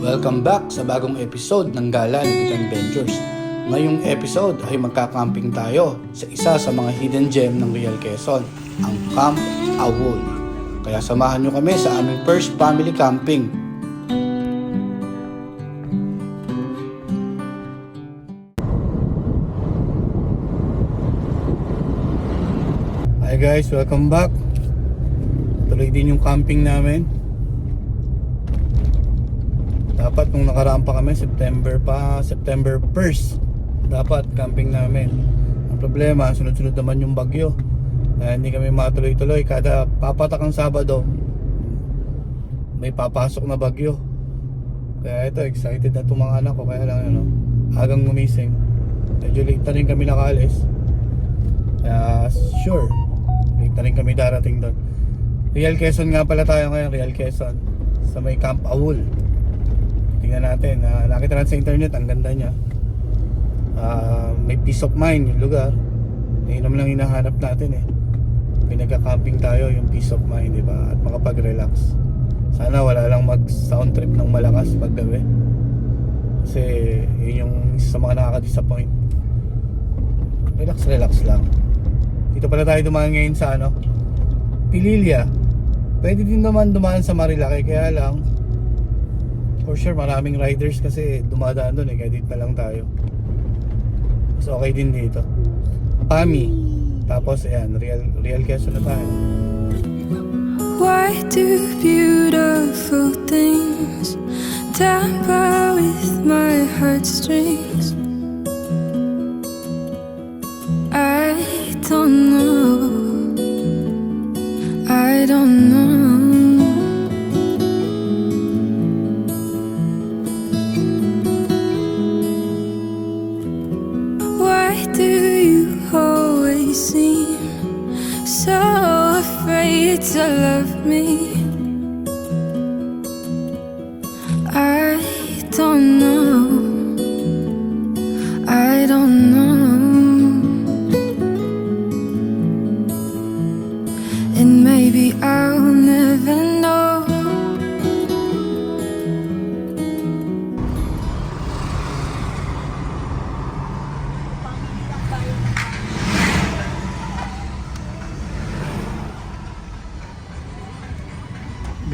Welcome back sa bagong episode ng Gala Lipit Adventures. Ngayong episode ay magkakamping tayo sa isa sa mga hidden gem ng Real Quezon, ang Camp Awol. Kaya samahan nyo kami sa aming first family camping. Hi guys, welcome back. Tuloy din yung camping namin. Dapat nung nakaraan pa kami, September 1st, dapat camping namin. Ang problema, sunod-sunod naman yung bagyo. Hindi kami matuloy-tuloy. Kada papatak ang Sabado, may papasok na bagyo. Kaya ito, excited na itong mga anak ko. Kaya lang, agang gumising. Medyo late na rin kami nakaalis. Kaya sure, late na rin kami darating doon. Real Quezon nga pala tayo ngayon, Real Quezon, sa may Camp Awol. Tingnan natin, nakita natin sa internet, ang ganda niya. May peace of mind yung lugar. Yun naman lang hinahanap natin eh. Pinagka-camping tayo, yung peace of mind, diba? At makapag-relax. Sana wala lang mag-sound trip ng malakas paggabi. Kasi yun yung isa sa mga nakaka-disappoint. Relax lang. Dito pala tayo dumaan ngayon sa Pililya. Pwede din naman dumaan sa Marilaki, kaya lang for sure maraming riders kasi dumadaan doon kaya dito na lang tayo. So okay din dito. Pami. Tapos ayan, Real Quezon na tayo. Why do beautiful things tamper with my heartstrings? I don't know. Why do you always seem so afraid to love me? I don't know. And maybe I'll never know.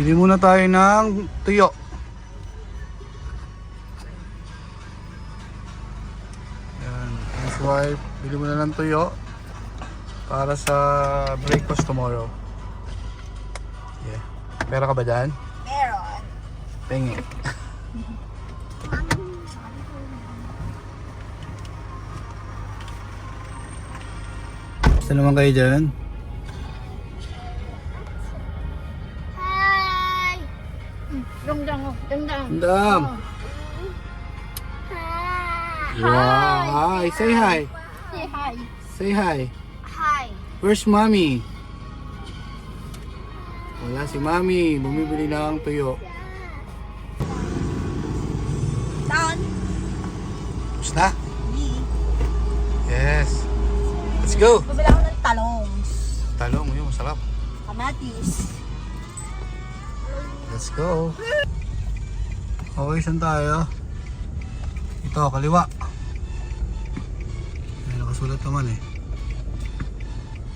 Bili muna tayo ng tuyo. Yan, his wife, bili muna ng tuyo para sa breakfast tomorrow. Yeah. Pera ka ba dyan? Meron. Pengi. Basta naman kayo dyan. Hi! Dong. Ang dam. Hi! Wow. Hi. Say hi. Say hi. Say hi. Hi. Where's mommy? Wala si mommy. Bumibili na ang tuyo. Down. Tapos na? Yes. Let's go. Bumili ako ng talong. Talong yun, masarap. Kamatis. Let's go. Okay, saan tayo? Ito, kaliwa. Ay, nakasulat naman eh.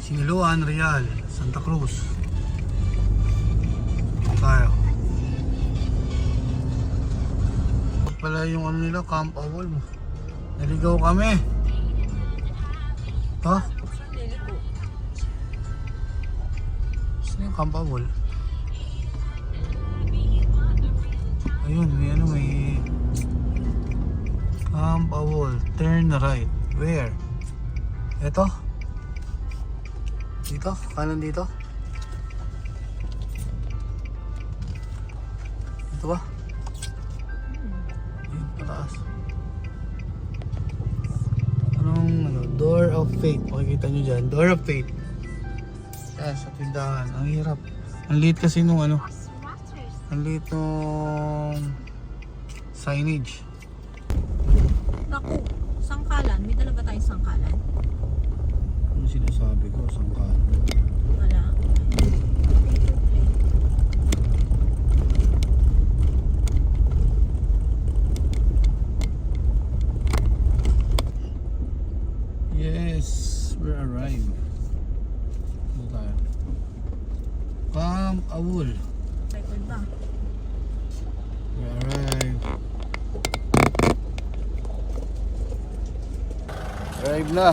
Siniluan, Real, Santa Cruz. Ito tayo. Ito pala yung nila, Camp Awol. Naligaw kami. Ito? Saan yung Camp Awol? Ayun, may Camp Awol, turn right. Where? Ito? Dito? Kanan dito? Ito ba? Ayun, pataas. Door of Faith. Makikita nyo dyan, Door of Faith. Yan, sa tindahan. Ang hirap. Ang liit kasi nung ang liit nung signage. Naku, sangkalan. May dala ba tayong sangkalan? Ano sinasabi ko? Sangkalan. Wala. Drive na.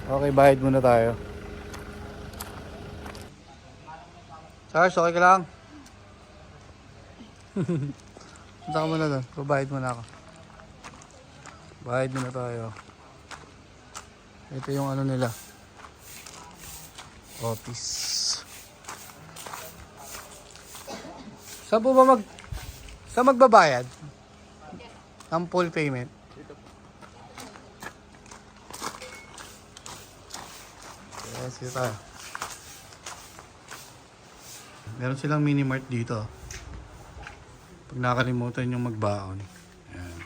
Okay, bayad muna tayo. Charles, okay ka lang? Punta ka muna doon. Babayad muna ako. Bayad muna tayo. Ito yung ano nila. Office. Saan po ba saan magbabayad? Ang full payment. Yes, dito tayo. Meron silang mini mart dito. Pag nakalimutan yung magbaon. Ayan.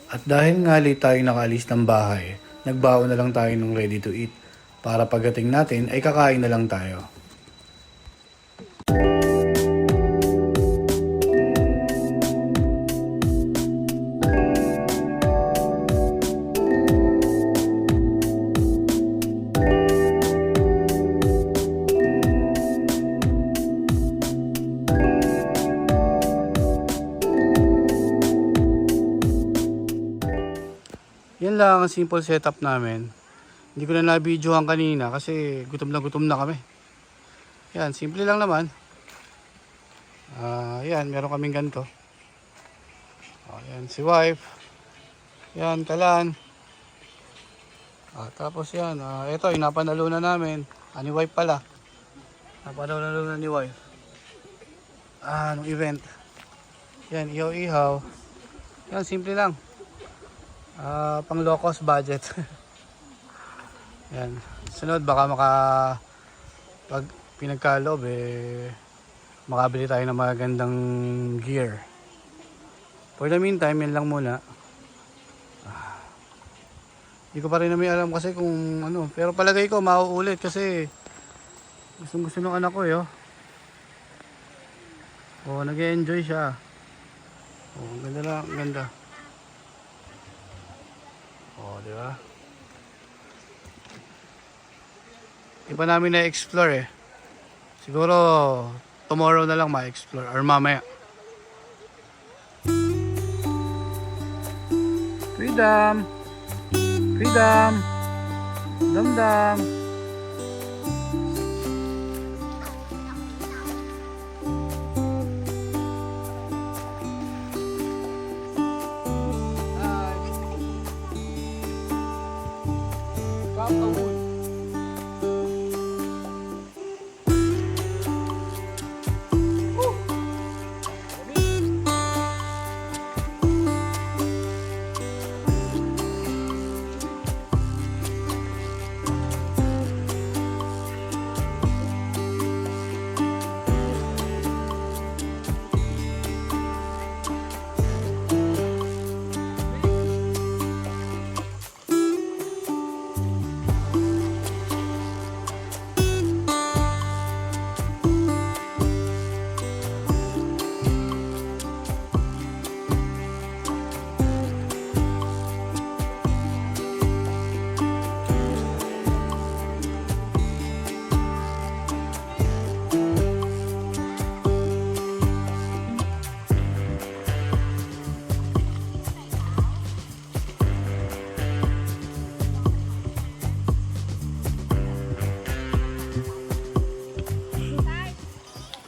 At dahil nga late tayo nakaalis ng bahay, nagbaon na lang tayo ng ready to eat para pagdating natin ay kakain na lang tayo. Yan lang ang simple setup namin. Hindi ko na na-videohan kanina kasi gutom na kami. Yan, simple lang naman. Yan, meron kaming ganito. Yan, si wife. Yan, kalan. Tapos yan, ito, inapanalo na namin. Ni wife pala. Napanalo na ni wife. Nung event. Yan, ihaw-ihaw. Yan, simple lang. Pang low cost budget. Yan. Sunod baka pag pinagkaloob makabili tayo ng magandang gear. For the meantime, yan lang muna. Hindi ko pa rin namin alam kasi kung ano, pero palagay ko mauulit kasi gusto ng anak ko nag-e-enjoy siya. Ganda lang, ganda. Di ba? Iba namin na-explore Siguro tomorrow na lang ma-explore or mamaya. Freedom! Freedom! Damdam!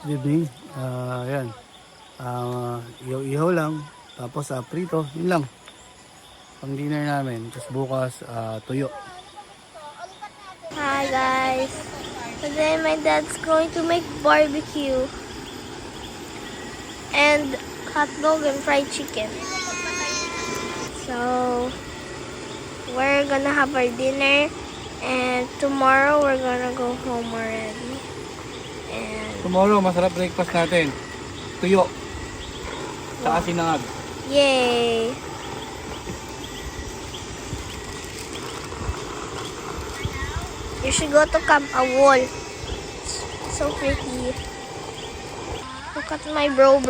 Good evening. Yan. Ihaw-ihaw lang. Tapos prito. Yun lang. Pang dinner namin. Tapos bukas tuyo. Hi guys. Today my dad's going to make barbecue and hot dog and fried chicken. So we're gonna have our dinner and tomorrow we're gonna go home already. And Tomorrow, masarap breakfast natin. Tuyo. Saka sinangag. yay! You should go to Camp Awol. So pretty. Look at my bro.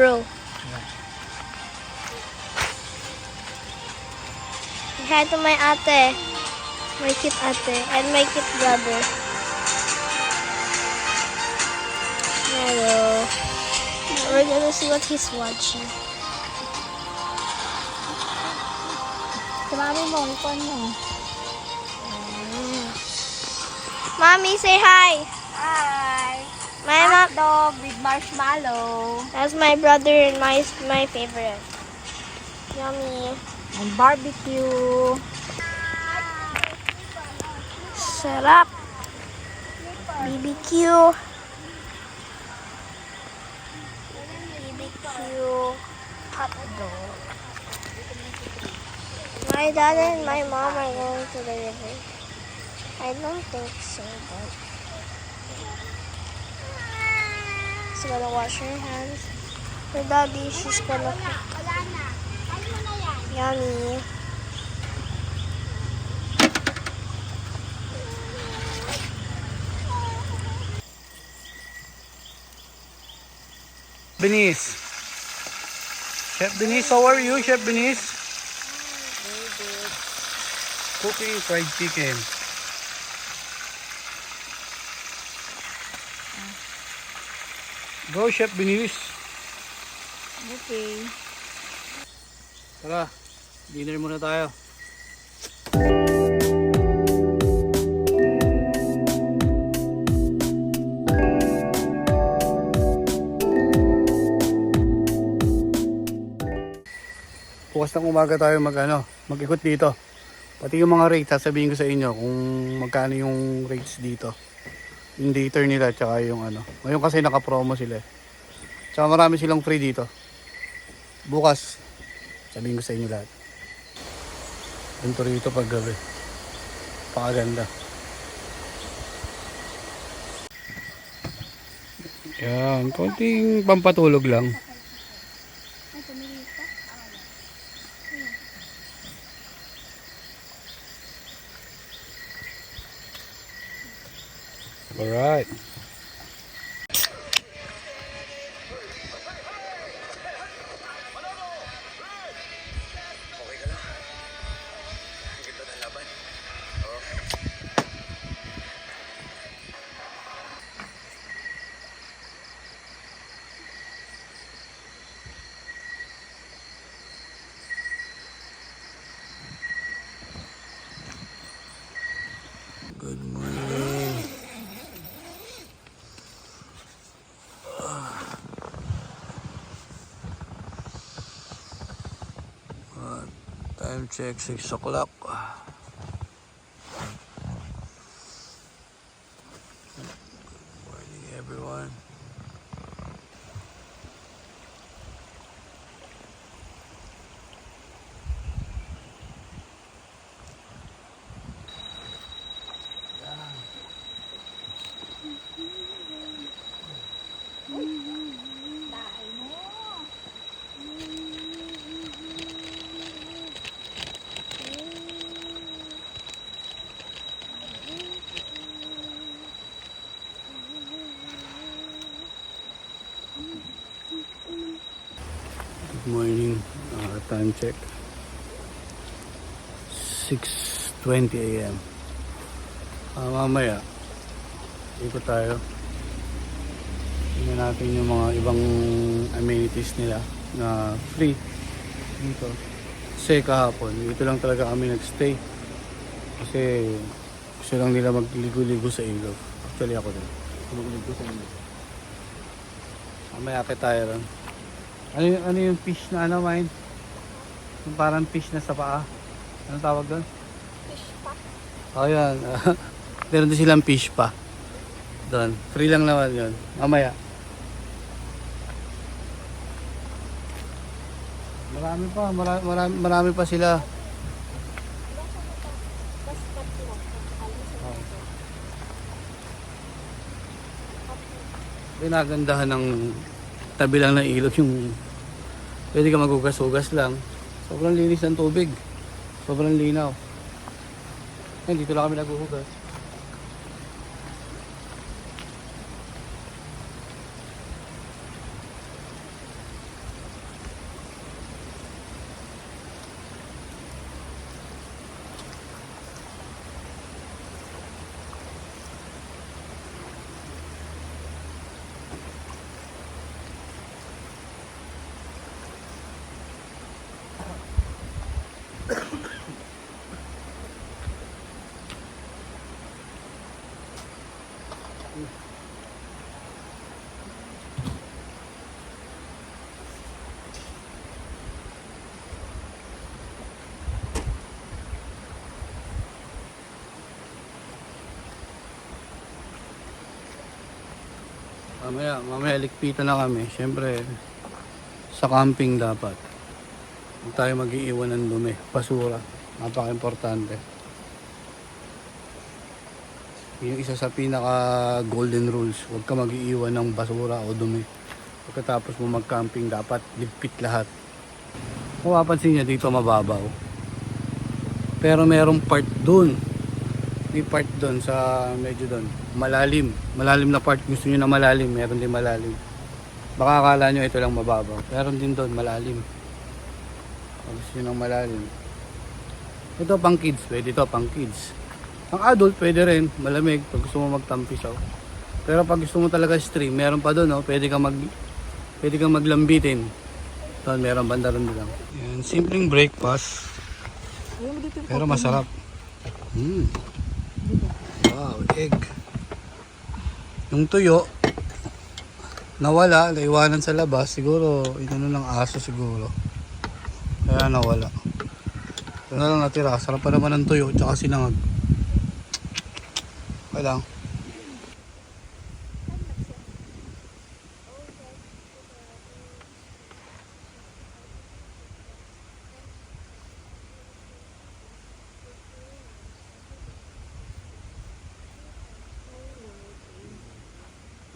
Say hi to my ate. My cute ate. And my cute brother. Hello. We're gonna see what he's watching. Sumami mo, ipon mo. Mommy, say hi. Hi! My mom. Dog with marshmallow. That's my brother and my favorite. Yummy. And barbecue. Sarap. BBQ. Hot dog. My dad and my mom are going to the river. I don't think so, but she's gonna wash her hands. Her daddy, she's gonna cook. Yummy. Benis. Chef Benis, how are you, Chef Benis? Cooking fried chicken. Go, Chef Benis. Okay. Tara, dinner muna tayo. Bukas ng umaga tayo mag-ikot dito. Pati yung mga rates, sasabihin ko sa inyo kung magkano yung rates dito. Yung dater nila, tsaka yung Ngayon kasi naka-promo sila. Tsaka marami silang free dito. Bukas, sabihin ko sa inyo lahat. Ganito rito pag gabi. Pakaganda. Yan, konting pampatulog lang. Alright. Good morning. Time check 6 o'clock. Morning everyone. Good morning. Time check 6:20 a.m. Mamaya ikot tayo. Tingnan natin yung mga ibang amenities nila na free dito. Kasi kahapon dito lang talaga kami nagstay. Kasi gusto lang nila magligo-ligo sa ilog. Actually ako din. Magligo sa ilog. Mamaya akit tayo ron. Ano yung fish na ano, Mine? Yung parang fish na sa paa. Anong tawag doon? Fish pa. Oh, yan. Meron din silang fish pa. Doon. Free lang naman yun. Mamaya. Marami pa sila. Pinagandahan ng tabi lang ng ilog yung pwede ka magugas-ugas lang. Sobrang linis ng tubig. Sobrang linaw. Ayun, dito lang kami naguhugas. Mamaya likpitan na kami. Siyempre, sa camping dapat. Huwag tayo mag-iiwan ng dumi. Basura. Napaka-importante. Yung isa sa pinaka golden rules. Huwag ka mag-iiwan ng basura o dumi. Pagkatapos mo mag-camping, dapat ligpit lahat. Kung mapansin nyo, dito mababaw. Pero merong part dun. May part dun sa medyo dun. Malalim. Malalim na part. Gusto nyo na malalim. Meron din malalim. Baka akala nyo ito lang mababaw. Meron din dun malalim. Pag gusto nyo ng malalim. Ito pang kids. Pwede ito pang kids. Pang adult pwede rin. Malamig. Pag gusto mo magtampisaw. Pero pag gusto mo talaga stream. Meron pa dun. Oh. Pwede kang maglambitin. Doon meron banda rin lang. Yan. Simpleng breakfast. Pero masarap. Wow, egg. Yung tuyo, nawala, naiwanan sa labas. Siguro, inano ng aso siguro. Kaya nawala. Ito na lang natira. Sarap pa naman ng tuyo, tsaka sinangag. Okay lang.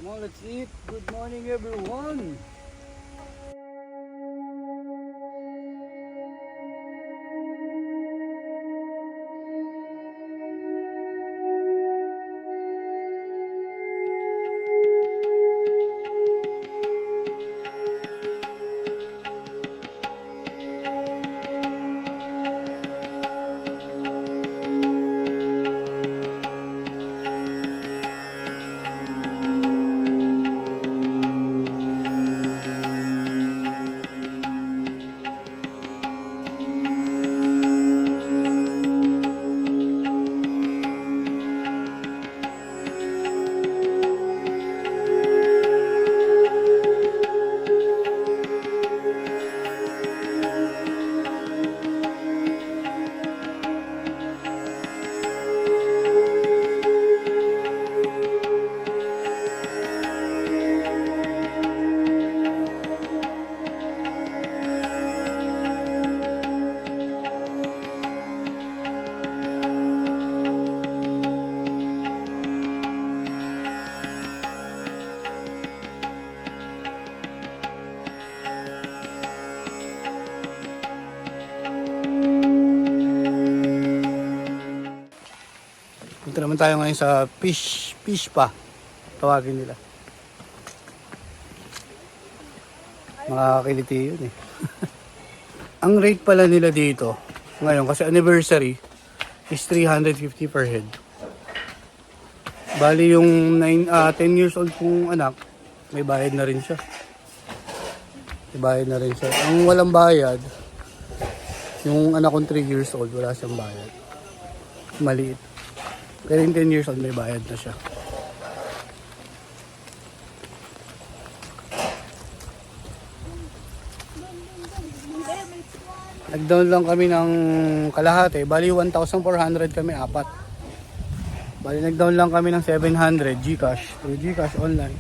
Come on, let's eat. Good morning, everyone. Punta naman tayo ngayon sa fish pa. Tawagin nila. Makakakiliti yun eh. Ang rate pala nila dito ngayon kasi anniversary is 350 per head. Bali yung 10 years old kong anak, may bayad na rin siya. May bayad na rin siya. Ang walang bayad, yung anak kong 3 years old, wala siyang bayad. Maliit. Pero yung 10 years old, may bayad na siya. Nag-down lang kami ng kalahati. Bali 1,400 kami, apat. Bali nag-down lang kami ng 700 GCash. Through GCash online.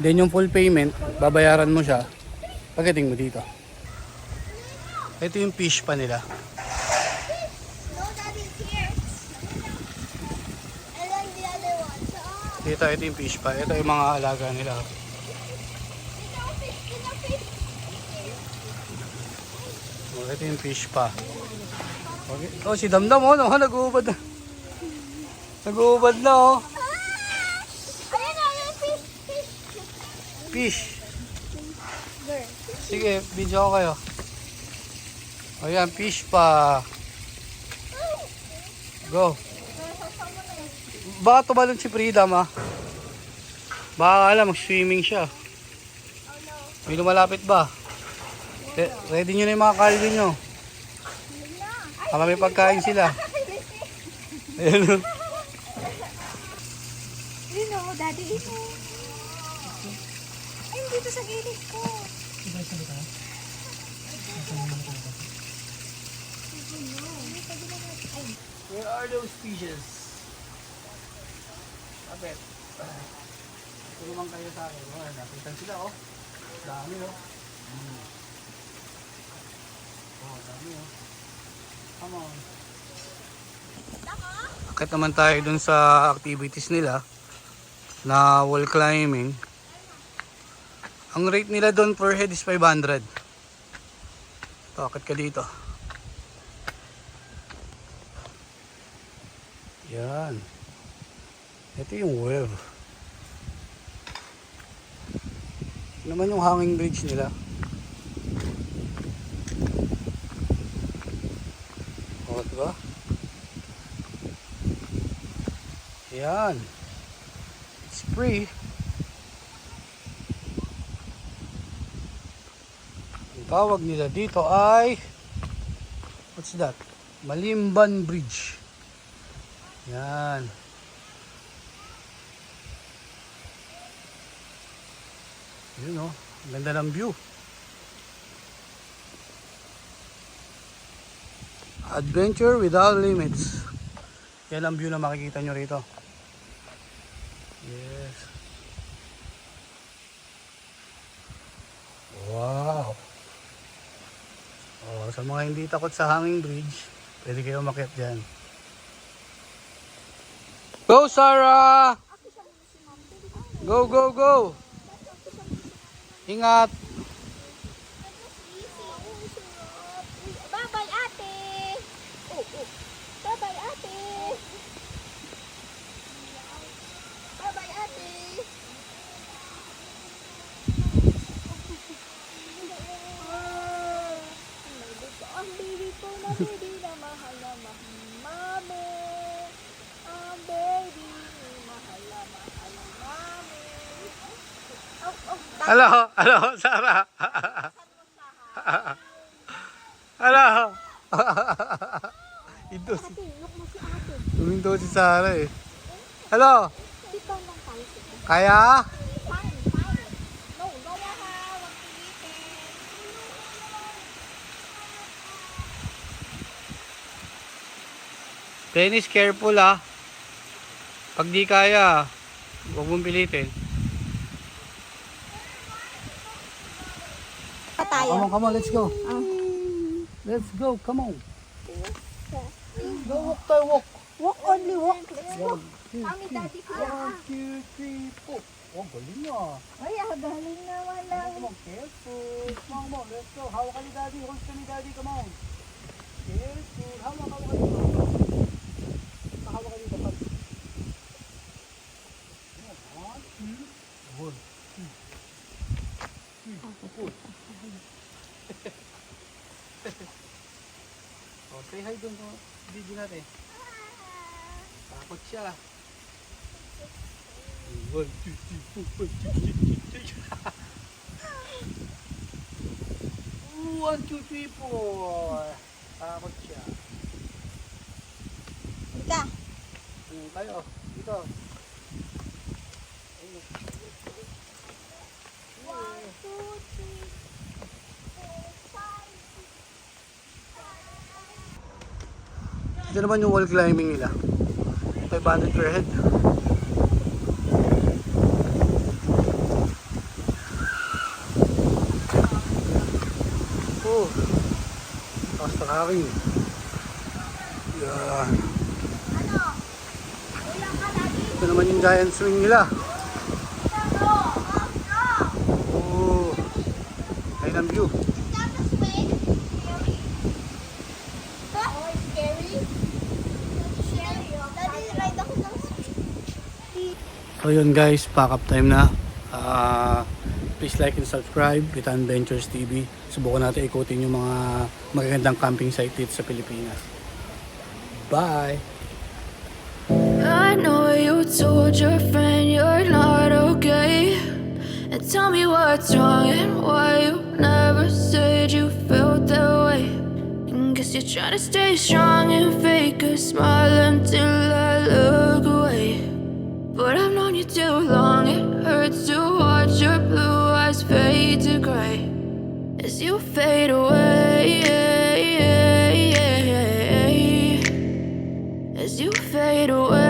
Then yung full payment, babayaran mo siya pagdating mo dito. Ito yung fish pa nila. No, Daddy's here. And then the other one. Ito yung fish pa. Ito yung mga alaga nila. Oh, ito yung fish pa. Okay. Oh, si Damdam oh, no, nag-uubad na. Nag-uubad na oh. Ayan na, yung fish. Fish. Sige, video ko kayo. Ayan, fish pa. Go. Baka tumalon si Freedom ah. Baka alam, mag-swimming siya. May lumalapit ba? Ready nyo na yung mga kalbi nyo. Baka may pagkain sila. Ayan. Yun o, Daddy, ito. Ay, dito sa gilid ko. Where are those fishes? Kapit. Tulungan kayo sa akin. Oh, napitan sila oh. Dami oh. Oh, dami oh. Come on. Akit naman tayo dun sa activities nila na wall climbing. Ang rate nila dun per head is 500. Ito, akit ka dito. Yan. Ito yung wave. Ito naman yung hanging bridge nila. O, diba? Yan. It's free. Ang tawag nila dito ay what's that? Malimban Bridge. Yan. Yun o. Ganda ng view. Adventure without limits. Yan ang view na makikita nyo rito. Yes. Wow. Oh, sa mga hindi takot sa hanging bridge, pwede kayo umakyat dyan. Go, Sarah! Go, go, go! Ingat! Bye-bye, ate! Bye-bye, ate! Bye-bye, ate! Ang baby ko na baby na mahal na mami. Ang baby mahal na mami. Hello, hello, Sarah. Hello. Ito si Tuminto si Sarah eh. Hello. Kaya? No, gawa ka. Huwag pilitin. Dennis, careful ah. Pag di kaya, huwag mong pilitin. Come on, let's go. Let's go, come on. Go, walk tayo, walk. Walk only, walk. Let's walk. Mami, daddy ko. 1, 2, 3, 4. Oh, galing ah. Ay, galing naman lang. Come on, careful. Come on, let's go. Hawak ka ni daddy, hold ka ni daddy, come on. Careful. Hawak ka ni daddy. Hawak ka ni daddy. 1, 2, 3, 4. Oh, say hi doon sa video natin. Takot siya. 1, 2, 3, 4. Takot siya. Ika. Tayo, dito. 1, 2, 3, 4, 5, 6. Ito naman yung wall climbing nila. 500 per head. Oh, taas na kaking. Yan. Ito naman yung giant swing nila. Oh, ayun ang view. So yun guys, pack up time na. Please like and subscribe, Bitan Ventures TV. Subukan natin ikutin yung mga magagandang camping site dito sa Pilipinas. Bye! I know you told your friend you're not okay. And tell me what's wrong and why you never said you felt that way. And guess you're trying to stay strong and fake a smile until I look away. But I've known you too long, it hurts to watch your blue eyes fade to gray as you fade away, as you fade away.